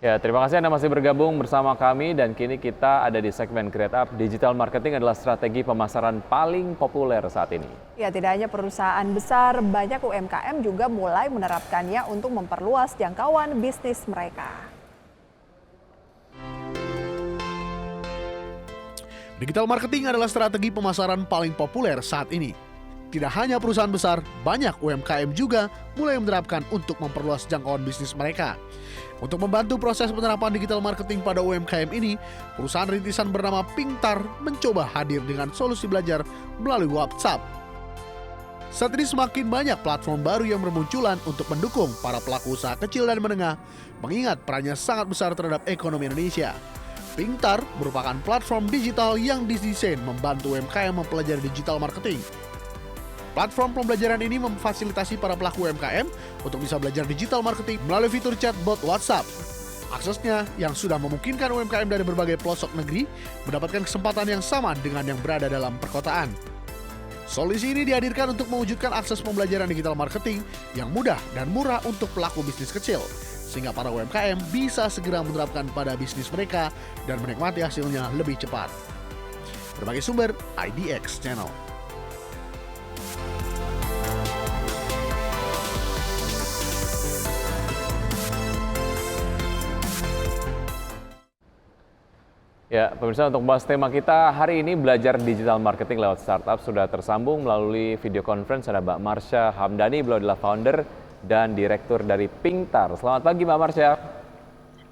Ya, terima kasih Anda masih bergabung bersama kami dan kini kita ada di segmen Create Up. Digital marketing adalah strategi pemasaran paling populer saat ini. Ya, tidak hanya perusahaan besar, banyak UMKM juga mulai menerapkannya untuk memperluas jangkauan bisnis mereka. Digital marketing adalah strategi pemasaran paling populer saat ini. Tidak hanya perusahaan besar, banyak UMKM juga mulai menerapkan untuk memperluas jangkauan bisnis mereka. Untuk membantu proses penerapan digital marketing pada UMKM ini, perusahaan rintisan bernama Pingtar mencoba hadir dengan solusi belajar melalui WhatsApp. Saat ini semakin banyak platform baru yang bermunculan untuk mendukung para pelaku usaha kecil dan menengah, mengingat perannya sangat besar terhadap ekonomi Indonesia. Pingtar merupakan platform digital yang didesain membantu UMKM mempelajari digital marketing. Platform pembelajaran ini memfasilitasi para pelaku UMKM untuk bisa belajar digital marketing melalui fitur chatbot WhatsApp. Aksesnya yang sudah memungkinkan UMKM dari berbagai pelosok negeri mendapatkan kesempatan yang sama dengan yang berada dalam perkotaan. Solusi ini dihadirkan untuk mewujudkan akses pembelajaran digital marketing yang mudah dan murah untuk pelaku bisnis kecil, sehingga para UMKM bisa segera menerapkan pada bisnis mereka dan menikmati hasilnya lebih cepat. Berbagai sumber IDX Channel. Ya, pemirsa, untuk bahas tema kita hari ini belajar digital marketing lewat startup sudah tersambung melalui video conference ada Mbak Marsha Hamdani, beliau adalah founder dan direktur dari Pingtar. Selamat pagi Mbak Marsha.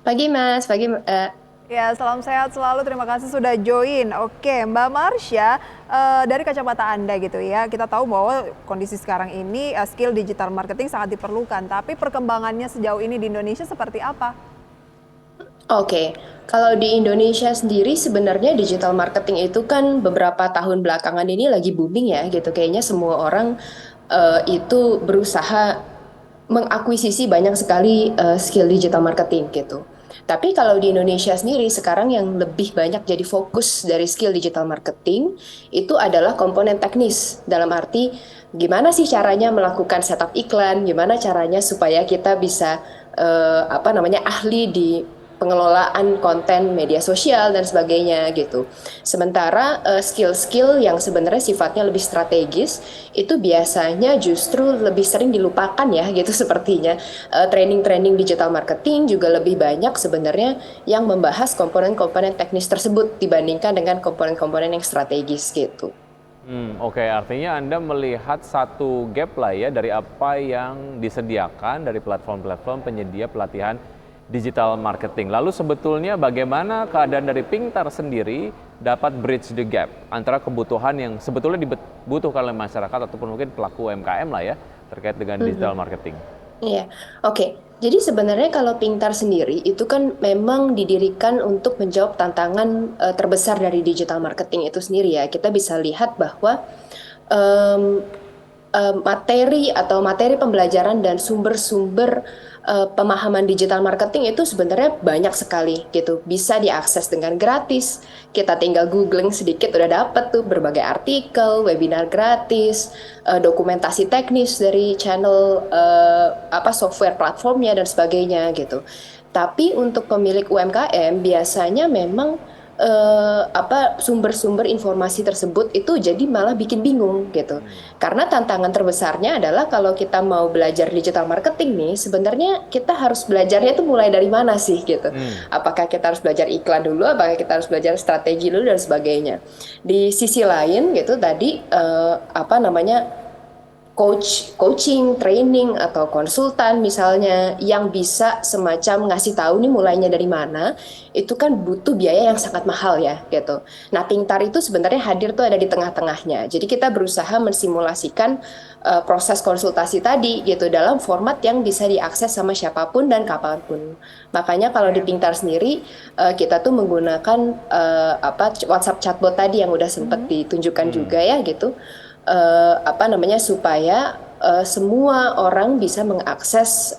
Pagi Mas, pagi Ya, salam sehat selalu. Terima kasih sudah join. Oke, Mbak Marsha, dari kacamata Anda gitu ya, kita tahu bahwa kondisi sekarang ini skill digital marketing sangat diperlukan. Tapi perkembangannya sejauh ini di Indonesia seperti apa? Oke, kalau di Indonesia sendiri sebenarnya digital marketing itu kan beberapa tahun belakangan ini lagi booming ya gitu. Kayaknya semua orang itu berusaha mengakuisisi banyak sekali skill digital marketing gitu. Tapi kalau di Indonesia sendiri sekarang yang lebih banyak jadi fokus dari skill digital marketing itu adalah komponen teknis. Dalam arti gimana sih caranya melakukan setup iklan, gimana caranya supaya kita bisa ahli di pengelolaan konten media sosial dan sebagainya gitu. Sementara skill-skill yang sebenarnya sifatnya lebih strategis itu biasanya justru lebih sering dilupakan ya gitu sepertinya. Training-training digital marketing juga lebih banyak sebenarnya yang membahas komponen-komponen teknis tersebut dibandingkan dengan komponen-komponen yang strategis gitu. Oke, artinya Anda melihat satu gap lah ya dari apa yang disediakan dari platform-platform penyedia pelatihan digital marketing. Lalu sebetulnya bagaimana keadaan dari Pingtar sendiri dapat bridge the gap antara kebutuhan yang sebetulnya dibutuhkan oleh masyarakat ataupun mungkin pelaku UMKM lah ya terkait dengan digital marketing. Iya, oke. Jadi sebenarnya kalau Pingtar sendiri itu kan memang didirikan untuk menjawab tantangan terbesar dari digital marketing itu sendiri ya. Kita bisa lihat bahwa em, materi pembelajaran dan sumber-sumber pemahaman digital marketing itu sebenarnya banyak sekali gitu. Bisa diakses dengan gratis. Kita tinggal googling sedikit udah dapet tuh berbagai artikel, webinar gratis, dokumentasi teknis dari channel software platformnya dan sebagainya gitu. Tapi untuk pemilik UMKM biasanya memang sumber-sumber informasi tersebut itu jadi malah bikin bingung gitu. Karena tantangan terbesarnya adalah kalau kita mau belajar digital marketing nih, sebenarnya kita harus belajarnya itu mulai dari mana sih gitu. Apakah kita harus belajar iklan dulu, apakah kita harus belajar strategi dulu dan sebagainya. Di sisi lain gitu tadi coaching, training atau konsultan misalnya yang bisa semacam ngasih tahu nih mulainya dari mana, itu kan butuh biaya yang sangat mahal ya gitu. Nah, Pingtar itu sebenarnya hadir tuh ada di tengah-tengahnya. Jadi kita berusaha mensimulasikan proses konsultasi tadi gitu dalam format yang bisa diakses sama siapapun dan kapanpun. Makanya kalau di Pingtar sendiri kita tuh menggunakan WhatsApp chatbot tadi yang udah sempat ditunjukkan juga ya gitu. Supaya semua orang bisa mengakses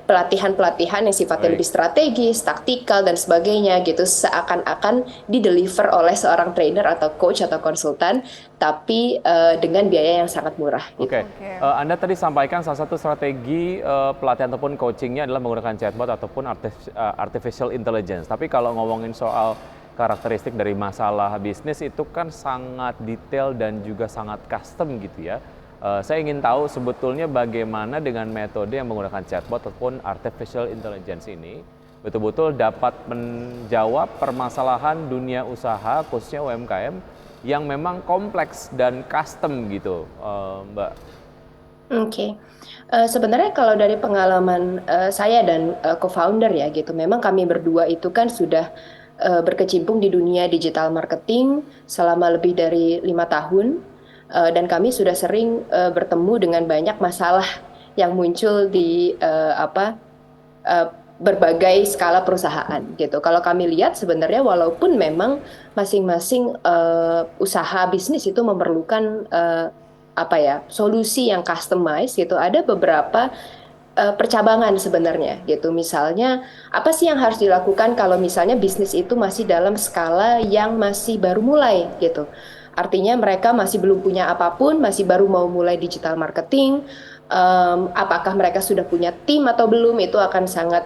pelatihan-pelatihan yang sifatnya Baik. lebih strategis, taktikal dan sebagainya gitu, seakan-akan dideliver oleh seorang trainer atau coach atau konsultan, tapi dengan biaya yang sangat murah gitu. Oke, Oke. Anda tadi sampaikan salah satu strategi pelatihan ataupun coachingnya adalah menggunakan chatbot ataupun artificial intelligence. Tapi kalau ngomongin soal karakteristik dari masalah bisnis itu kan sangat detail dan juga sangat custom gitu ya. Saya ingin tahu sebetulnya bagaimana dengan metode yang menggunakan chatbot ataupun artificial intelligence ini betul-betul dapat menjawab permasalahan dunia usaha khususnya UMKM yang memang kompleks dan custom gitu, Mbak. Oke. Sebenarnya kalau dari pengalaman saya dan co-founder ya gitu, memang kami berdua itu kan sudah berkecimpung di dunia digital marketing selama lebih dari 5 tahun, dan kami sudah sering bertemu dengan banyak masalah yang muncul di berbagai skala perusahaan gitu. Kalau kami lihat sebenarnya walaupun memang masing-masing usaha bisnis itu memerlukan solusi yang customized gitu, ada beberapa percabangan sebenarnya gitu. Misalnya apa sih yang harus dilakukan kalau misalnya bisnis itu masih dalam skala yang masih baru mulai gitu. Artinya mereka masih belum punya apapun, masih baru mau mulai digital marketing. Apakah mereka sudah punya tim atau belum, itu akan sangat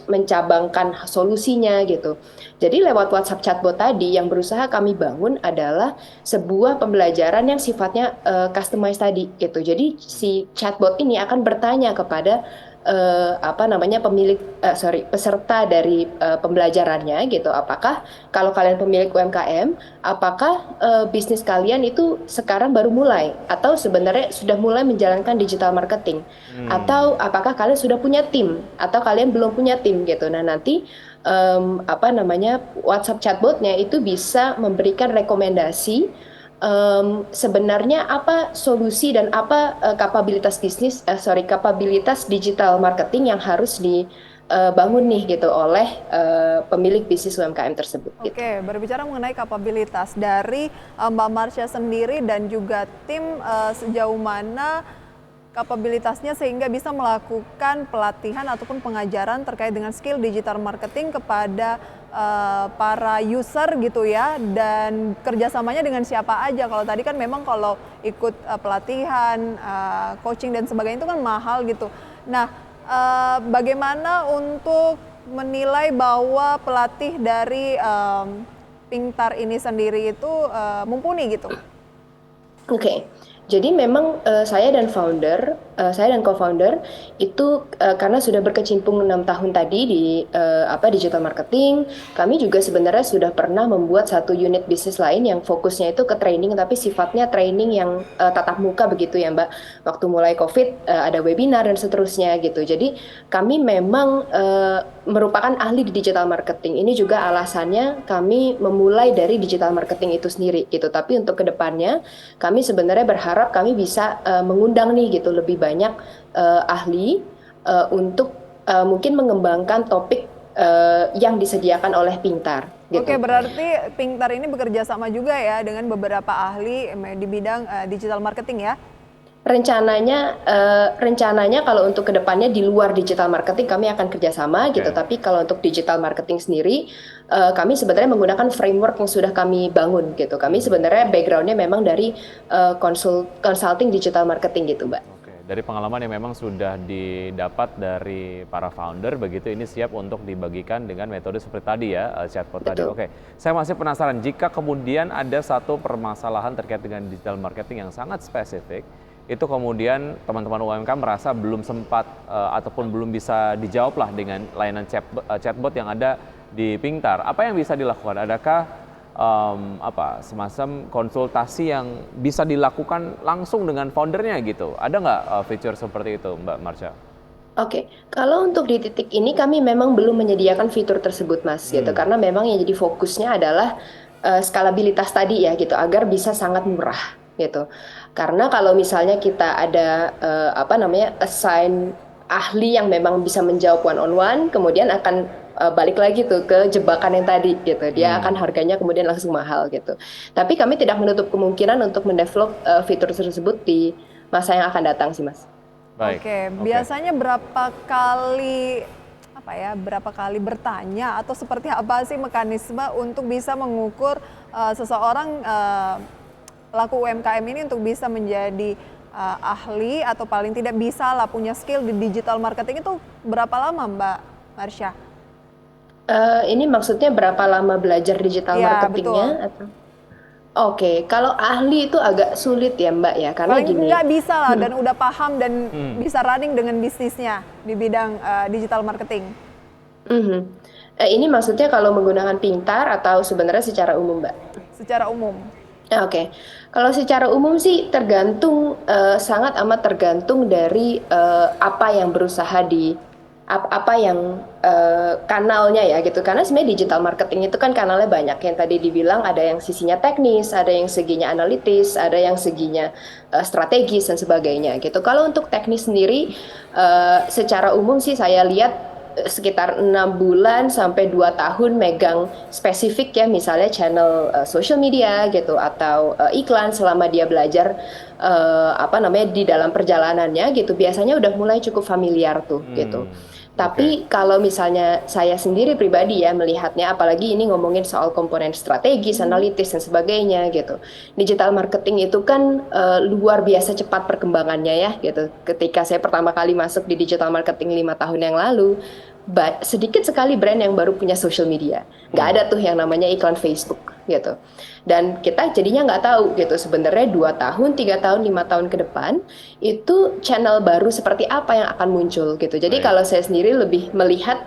mencabangkan solusinya gitu. Jadi lewat WhatsApp chatbot tadi yang berusaha kami bangun adalah sebuah pembelajaran yang sifatnya customized tadi gitu. Jadi si chatbot ini akan bertanya kepada peserta dari pembelajarannya gitu. Apakah kalau kalian pemilik UMKM, apakah bisnis kalian itu sekarang baru mulai atau sebenarnya sudah mulai menjalankan digital marketing, atau apakah kalian sudah punya tim atau kalian belum punya tim gitu. Nah nanti WhatsApp chatbotnya itu bisa memberikan rekomendasi sebenarnya apa solusi dan apa kapabilitas digital marketing yang harus dibangun nih gitu oleh pemilik bisnis UMKM tersebut. Gitu. Oke, berbicara mengenai kapabilitas dari Mbak Marsha sendiri dan juga tim, sejauh mana kapabilitasnya sehingga bisa melakukan pelatihan ataupun pengajaran terkait dengan skill digital marketing kepada para user gitu ya, dan kerjasamanya dengan siapa aja. Kalau tadi kan memang kalau ikut pelatihan, coaching dan sebagainya itu kan mahal gitu. Nah, bagaimana untuk menilai bahwa pelatih dari Pintar ini sendiri itu mumpuni gitu? Oke. Jadi memang saya dan co-founder itu karena sudah berkecimpung 6 tahun tadi di digital marketing, kami juga sebenarnya sudah pernah membuat satu unit bisnis lain yang fokusnya itu ke training, tapi sifatnya training yang tatap muka begitu ya Mbak. Waktu mulai COVID ada webinar dan seterusnya gitu. Jadi kami memang merupakan ahli di digital marketing. Ini juga alasannya kami memulai dari digital marketing itu sendiri gitu. Tapi untuk kedepannya kami sebenarnya berharap kami bisa mengundang nih gitu lebih banyak ahli untuk mungkin mengembangkan topik yang disediakan oleh Pintar. Gitu. Oke, berarti Pintar ini bekerja sama juga ya dengan beberapa ahli di bidang digital marketing ya? Rencananya kalau untuk kedepannya di luar digital marketing kami akan kerjasama gitu. Tapi kalau untuk digital marketing sendiri kami sebenarnya menggunakan framework yang sudah kami bangun gitu. Kami sebenarnya backgroundnya memang dari consulting digital marketing gitu Mbak. Oke, dari pengalaman yang memang sudah didapat dari para founder begitu, ini siap untuk dibagikan dengan metode seperti tadi ya, chatbot tadi. Oke, saya masih penasaran jika kemudian ada satu permasalahan terkait dengan digital marketing yang sangat spesifik, itu kemudian teman-teman UMKM merasa belum sempat ataupun belum bisa dijawab lah dengan layanan chatbot yang ada di Pintar. Apa yang bisa dilakukan? Adakah semacam konsultasi yang bisa dilakukan langsung dengan foundernya gitu? Ada nggak fitur seperti itu, Mbak Marsha? Oke, kalau untuk di titik ini kami memang belum menyediakan fitur tersebut Mas gitu, karena memang yang jadi fokusnya adalah skalabilitas tadi ya gitu, agar bisa sangat murah gitu. Karena kalau misalnya kita ada assign ahli yang memang bisa menjawab one on one, kemudian akan balik lagi tuh ke jebakan yang tadi gitu. Dia akan harganya kemudian langsung mahal gitu. Tapi kami tidak menutup kemungkinan untuk mendevelop fitur tersebut di masa yang akan datang sih Mas. Baik. Oke, biasanya berapa kali bertanya atau seperti apa sih mekanisme untuk bisa mengukur seseorang pelaku UMKM ini untuk bisa menjadi ahli atau paling tidak bisa lah punya skill di digital marketing itu berapa lama Mbak Marsha? Ini maksudnya berapa lama belajar digital Ya, marketingnya? betul. Atau? Oke, kalau ahli itu agak sulit ya Mbak ya, karena Paling gini. nggak bisa lah dan udah paham dan bisa running dengan bisnisnya di bidang digital marketing. Mhm. Ini maksudnya kalau menggunakan Pintar atau sebenarnya secara umum Mbak? Secara umum. Oke, kalau secara umum sih tergantung, sangat amat tergantung dari apa yang berusaha apa yang kanalnya ya gitu. Karena sebenarnya digital marketing itu kan kanalnya banyak. Yang tadi dibilang ada yang sisinya teknis, ada yang seginya analitis, ada yang seginya strategis dan sebagainya gitu. Kalau untuk teknis sendiri, secara umum sih saya lihat sekitar 6 bulan sampai 2 tahun megang spesifik ya, misalnya channel social media gitu atau iklan selama dia belajar di dalam perjalanannya gitu, biasanya udah mulai cukup familiar tuh gitu. Tapi kalau misalnya saya sendiri pribadi ya melihatnya, apalagi ini ngomongin soal komponen strategis, analitis dan sebagainya gitu. Digital marketing itu kan luar biasa cepat perkembangannya ya gitu. Ketika saya pertama kali masuk di digital marketing 5 tahun yang lalu, sedikit sekali brand yang baru punya social media. Nggak ada tuh yang namanya iklan Facebook gitu. Dan kita jadinya nggak tahu gitu sebenarnya 2 tahun, 3 tahun, 5 tahun ke depan itu channel baru seperti apa yang akan muncul gitu. Jadi kalau saya sendiri lebih melihat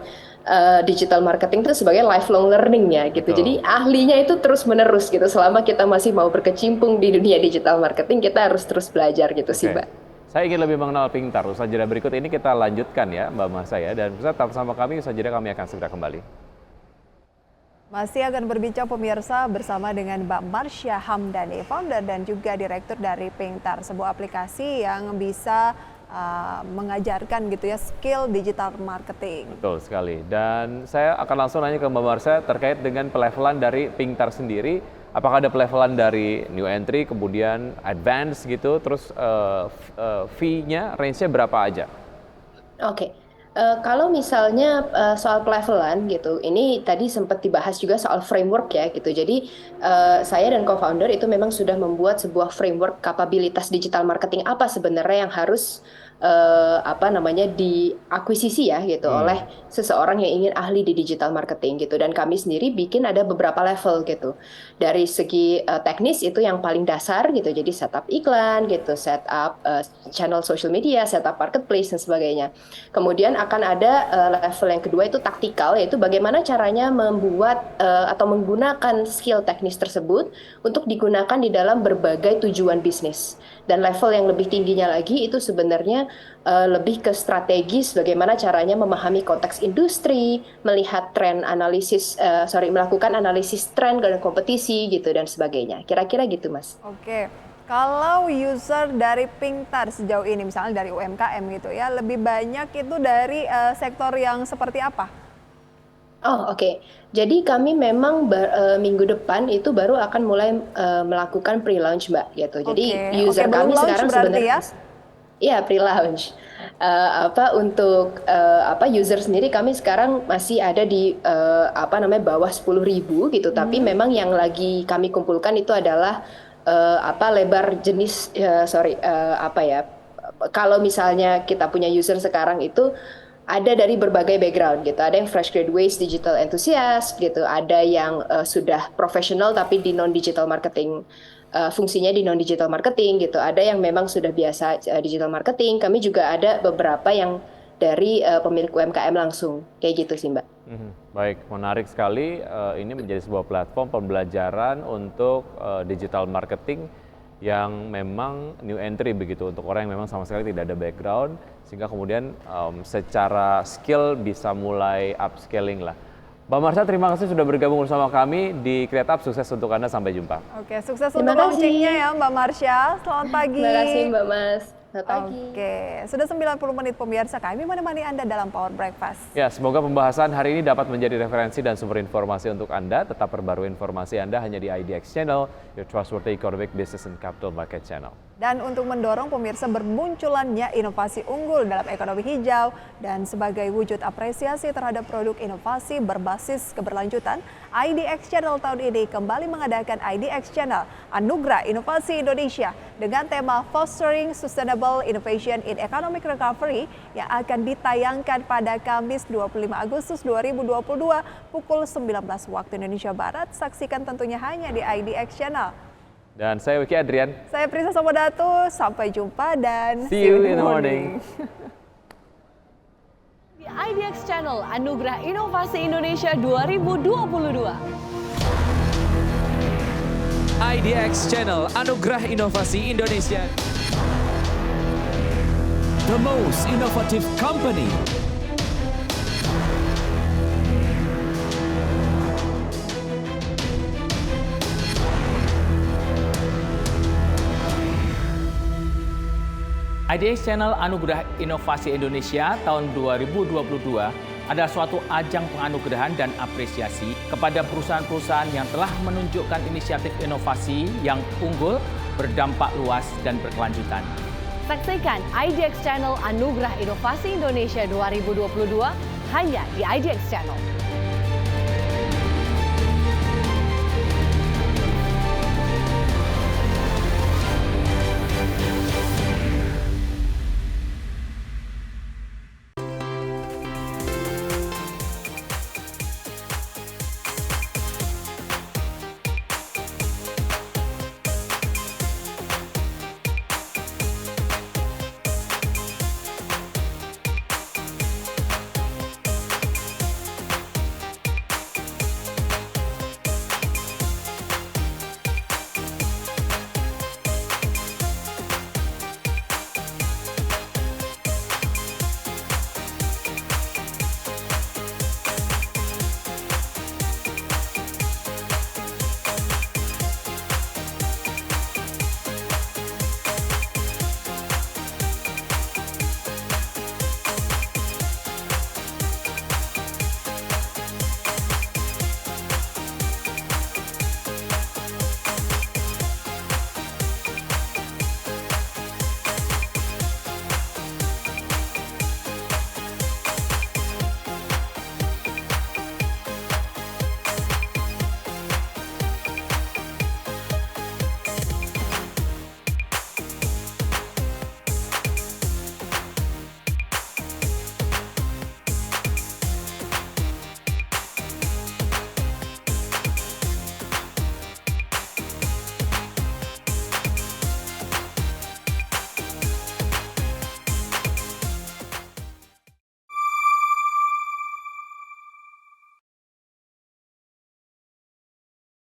digital marketing itu sebagai lifelong learning ya gitu. Betul. Jadi ahlinya itu terus menerus gitu. Selama kita masih mau berkecimpung di dunia digital marketing, kita harus terus belajar gitu sih Mbak. Saya ingin lebih mengenal Pintar. Usaha jeda berikut ini kita lanjutkan ya Mbak Marsha ya. Dan bisa tetap bersama kami, usaha jeda kami akan segera kembali. Masih akan berbincang pemirsa bersama dengan Mbak Marsha Hamdani, founder dan juga direktur dari Pintar, sebuah aplikasi yang bisa mengajarkan gitu ya skill digital marketing. Betul sekali. Dan saya akan langsung nanya ke Mbak Marsha terkait dengan pelevelan dari Pintar sendiri. Apakah ada pelevelan dari new entry, kemudian advance gitu, terus fee-nya, range-nya berapa aja? Oke. Kalau misalnya soal pelevelan gitu, ini tadi sempat dibahas juga soal framework ya gitu. Jadi saya dan co-founder itu memang sudah membuat sebuah framework kapabilitas digital marketing apa sebenarnya yang harus diakuisisi ya gitu oleh seseorang yang ingin ahli di digital marketing gitu. Dan kami sendiri bikin ada beberapa level gitu. Dari segi teknis itu yang paling dasar gitu. Jadi setup iklan gitu, setup channel social media, setup marketplace dan sebagainya. Kemudian akan ada level yang kedua itu taktikal, yaitu bagaimana caranya membuat atau menggunakan skill teknis tersebut untuk digunakan di dalam berbagai tujuan bisnis. Dan level yang lebih tingginya lagi itu sebenarnya lebih ke strategis, bagaimana caranya memahami konteks industri, melihat tren melakukan analisis tren dan kompetisi gitu dan sebagainya. Kira-kira gitu Mas. Oke. Kalau user dari Pintar sejauh ini, misalnya dari UMKM gitu ya, lebih banyak itu dari sektor yang seperti apa? Oh oke. Jadi kami memang minggu depan itu baru akan mulai melakukan pre-launch Mbak gitu. Jadi user kami belum sekarang launch berarti sebenarnya iya pre-launch. Untuk user sendiri kami sekarang masih ada di bawah 10.000 gitu. Tapi memang yang lagi kami kumpulkan itu adalah lebar jenis kalau misalnya kita punya user sekarang itu ada dari berbagai background gitu. Ada yang fresh graduates digital enthusiast gitu, ada yang sudah profesional tapi di non digital marketing, fungsinya di non digital marketing gitu. Ada yang memang sudah biasa digital marketing. Kami juga ada beberapa yang dari pemilik UMKM langsung kayak gitu sih Mbak. Baik, menarik sekali. Ini menjadi sebuah platform pembelajaran untuk digital marketing yang memang new entry begitu, untuk orang yang memang sama sekali tidak ada background, sehingga kemudian secara skill bisa mulai upscaling lah. Mbak Marsha, terima kasih sudah bergabung bersama kami di Create Up. Sukses untuk Anda, sampai jumpa. Oke, sukses Terima untuk kasih. launchingnya ya Mbak Marsha. Selamat pagi. Terima kasih Mbak Mas. Selamat pagi. Oke, sudah 90 menit pemirsa, kami menemani Anda dalam Power Breakfast. Ya, semoga pembahasan hari ini dapat menjadi referensi dan sumber informasi untuk Anda. Tetap perbarui informasi Anda hanya di IDX Channel, your trustworthy economic business and capital market channel. Dan untuk mendorong pemirsa bermunculannya inovasi unggul dalam ekonomi hijau dan sebagai wujud apresiasi terhadap produk inovasi berbasis keberlanjutan, IDX Channel tahun ini kembali mengadakan IDX Channel Anugerah Inovasi Indonesia dengan tema Fostering Sustainable Innovation in Economic Recovery yang akan ditayangkan pada Kamis 25 Agustus 2022 pukul 19 waktu Indonesia Barat. Saksikan tentunya hanya di IDX Channel. Dan saya Wiki Adrian. Saya Prisa Samodatu, sampai jumpa dan See you in the morning. Di IDX Channel Anugerah Inovasi Indonesia 2022. IDX Channel Anugerah Inovasi Indonesia. The most innovative company. IDX Channel Anugerah Inovasi Indonesia tahun 2022 adalah suatu ajang penganugerahan dan apresiasi kepada perusahaan-perusahaan yang telah menunjukkan inisiatif inovasi yang unggul, berdampak luas, dan berkelanjutan. Saksikan IDX Channel Anugerah Inovasi Indonesia 2022 hanya di IDX Channel.